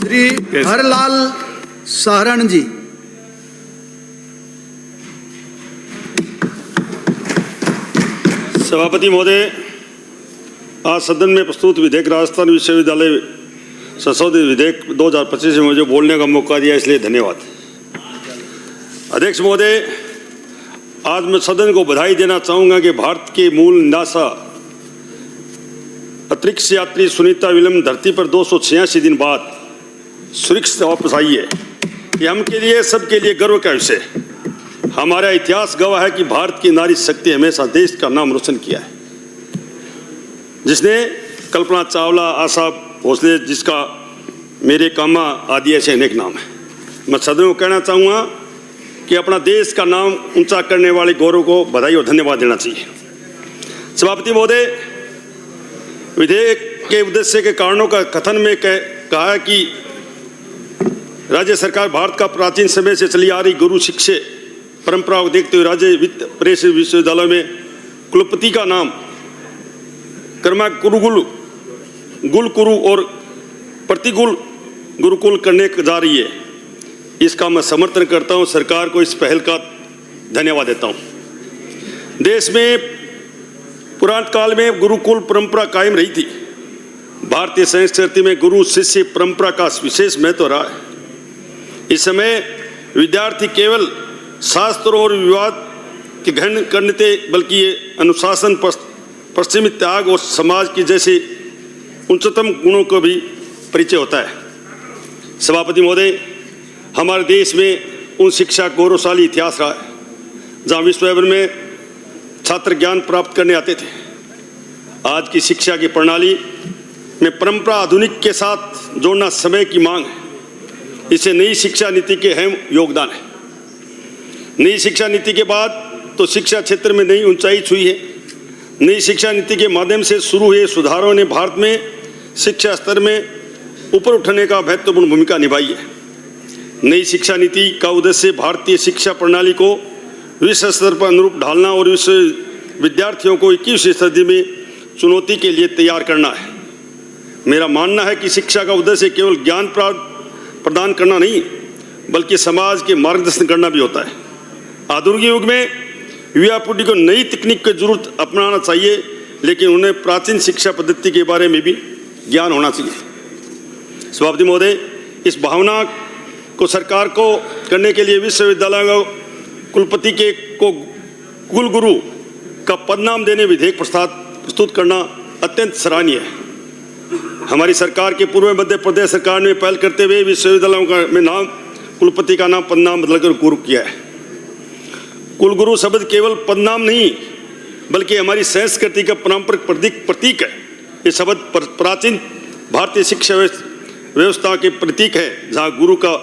श्री हरलाल सारण जी। सभापति महोदय, आज सदन में प्रस्तुत विधेयक राजस्थान विश्वविद्यालय संशोधित विधेयक 2025 में मुझे बोलने का मौका दिया, इसलिए धन्यवाद। अध्यक्ष महोदय, आज मैं सदन को बधाई देना चाहूँगा कि भारत के मूल नासा अंतरिक्ष यात्री सुनीता विलियम्स धरती पर 286 दिन बाद सुरक्षित वापस आई है। ये हमके लिए, सबके लिए गर्व का विषय है। हमारा इतिहास गवाह है कि भारत की नारी शक्ति हमेशा देश का नाम रोशन किया है, जिसने कल्पना चावला, आशा भोसले, जिसका मेरे कामा आदि ऐसे अनेक नाम है। मैं सदन को कहना चाहूँगा कि अपना देश का नाम ऊंचा करने वाले गौरव को बधाई और धन्यवाद देना चाहिए। सभापति महोदय, विधेयक के उद्देश्य के कारणों का कथन में कहा है कि राज्य सरकार भारत का प्राचीन समय से चली आ रही गुरु शिक्षा परंपरा को देखते हुए राज्य प्रेस विश्वविद्यालय में कुलपति का नाम कर्मा गुरुकुल और प्रतिकुल गुरुकुल करने जा रही है। इसका मैं समर्थन करता हूं। सरकार को इस पहल का धन्यवाद देता हूं। देश में पुराने काल में गुरुकुल परंपरा कायम रही थी। भारतीय संस्कृति में गुरु शिष्य परंपरा का विशेष महत्व रहा है। इस समय विद्यार्थी केवल शास्त्रों और विवाद के ग्रहण करने थे, बल्कि ये अनुशासन, पश्चिमी त्याग और समाज की जैसे उच्चतम गुणों को भी परिचय होता है। सभापति महोदय, हमारे देश में उन शिक्षा गौरवशाली इतिहास रहा है जहाँ विश्व भर में छात्र ज्ञान प्राप्त करने आते थे। आज की शिक्षा की प्रणाली में परंपरा आधुनिक के साथ जोड़ना समय की मांग है। इसे नई शिक्षा नीति के अहम योगदान है। नई शिक्षा नीति के बाद तो शिक्षा क्षेत्र में नई ऊंचाई छुई है। नई शिक्षा नीति के माध्यम से शुरू हुए सुधारों ने भारत में शिक्षा स्तर में ऊपर उठने का महत्वपूर्ण भूमिका निभाई है। नई शिक्षा नीति का उद्देश्य भारतीय शिक्षा प्रणाली को विश्व स्तर पर अनुरूप ढालना और विश्व विद्यार्थियों को 21वीं सदी में चुनौती के लिए तैयार करना है। मेरा मानना है कि शिक्षा का उद्देश्य केवल ज्ञान प्रदान करना नहीं, बल्कि समाज के मार्गदर्शन करना भी होता है। आधुनिक युग में युवा पीढ़ी को नई तकनीक की जरूरत अपनाना चाहिए, लेकिन उन्हें प्राचीन शिक्षा पद्धति के बारे में भी ज्ञान होना चाहिए। सभापति महोदय, इस भावना को सरकार को करने के लिए विश्वविद्यालय कुलपति को कुलगुरु का पदनाम देने विधेयक प्रस्तुत करना अत्यंत सराहनीय है। हमारी सरकार के पूर्व मध्य प्रदेश सरकार ने पहल करते हुए विश्वविद्यालयों का में नाम कुलपति का नाम पदनाम बदलकर गुरु किया है। कुलगुरु शब्द केवल पदनाम नहीं, बल्कि हमारी संस्कृति का पारंपरिक प्रतीक है। ये शब्द प्राचीन भारतीय शिक्षा व्यवस्था के प्रतीक है, जहाँ गुरु का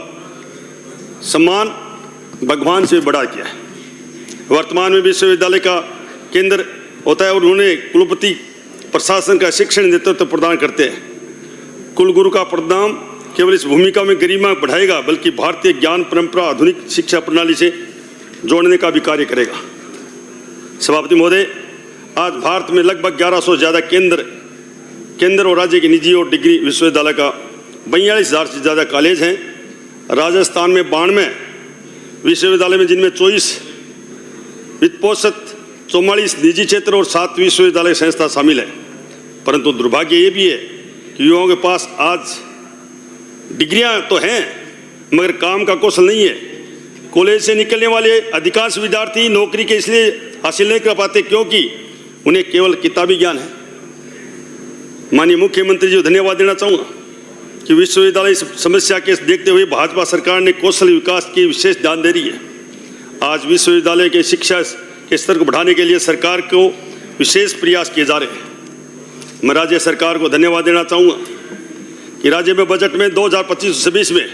सम्मान भगवान से बड़ा किया है। वर्तमान में विश्वविद्यालय का केंद्र होता है और उन्हें कुलपति प्रशासन का शिक्षण नेतृत्व प्रदान करते हैं। कुलगुरु का पदनाम केवल इस भूमिका में गरिमा बढ़ाएगा, बल्कि भारतीय ज्ञान परंपरा आधुनिक शिक्षा प्रणाली से जोड़ने का भी कार्य करेगा। सभापति महोदय, आज भारत में लगभग 1100 से ज़्यादा केंद्र और राज्य के निजी और डिग्री विश्वविद्यालय का 42,000 से ज़्यादा कॉलेज हैं। राजस्थान में 92 विश्वविद्यालय में, जिनमें 24 वित्तपोषित 44 निजी क्षेत्र और 7 विश्वविद्यालय संस्था शामिल है। परंतु दुर्भाग्य ये भी है कि युवाओं के पास आज डिग्रियां तो हैं, मगर काम का कौशल नहीं है। कॉलेज से निकलने वाले अधिकांश विद्यार्थी नौकरी के इसलिए हासिल नहीं कर पाते क्योंकि उन्हें केवल किताबी ज्ञान है। माननीय मुख्यमंत्री जी को धन्यवाद देना चाहूँगा कि विश्वविद्यालय समस्या के देखते हुए भाजपा सरकार ने कौशल विकास की विशेष ध्यान दे रही है। आज विश्वविद्यालय के शिक्षा के स्तर को बढ़ाने के लिए सरकार को विशेष प्रयास किए जा रहे हैं। मैं राज्य सरकार को धन्यवाद देना चाहूँगा कि राज्य में बजट में 2025-26 में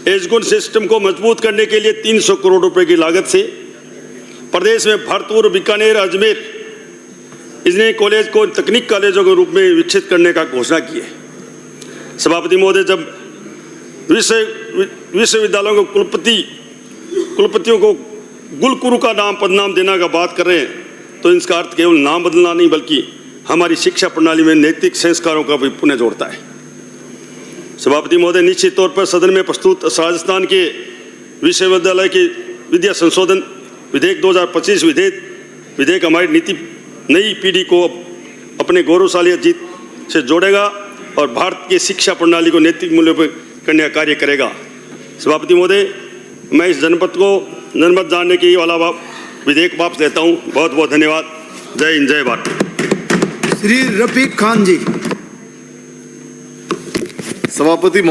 एजुकेशन सिस्टम को मजबूत करने के लिए 300 करोड़ रुपए की लागत से प्रदेश में भरतपुर, बीकानेर, अजमेर इंजीनियरिंग कॉलेज को तकनीक कॉलेजों के रूप में विकसित करने का घोषणा की है। सभापति महोदय, जब विश्वविद्यालयों को कुलपतियों को गुरुकुल का नाम पदनाम देने का बात कर रहे हैं, तो इसका अर्थ केवल नाम बदलना नहीं, बल्कि हमारी शिक्षा प्रणाली में नैतिक संस्कारों का भी पुनः जोड़ता है। सभापति महोदय, निश्चित तौर पर सदन में प्रस्तुत राजस्थान के विश्वविद्यालय के विद्या संशोधन विधेयक 2025 विधेयक हमारी नई पीढ़ी को अपने गौरवशाली अतीत से जोड़ेगा और भारत की शिक्षा प्रणाली को नैतिक मूल्यों पर करने का कार्य करेगा। सभापति महोदय, मैं इस जनमत जानने के अलावा विधेयक वापस लेता हूँ। बहुत बहुत धन्यवाद। जय हिंद, जय भारत। श्री रफीक खान जी। सभापति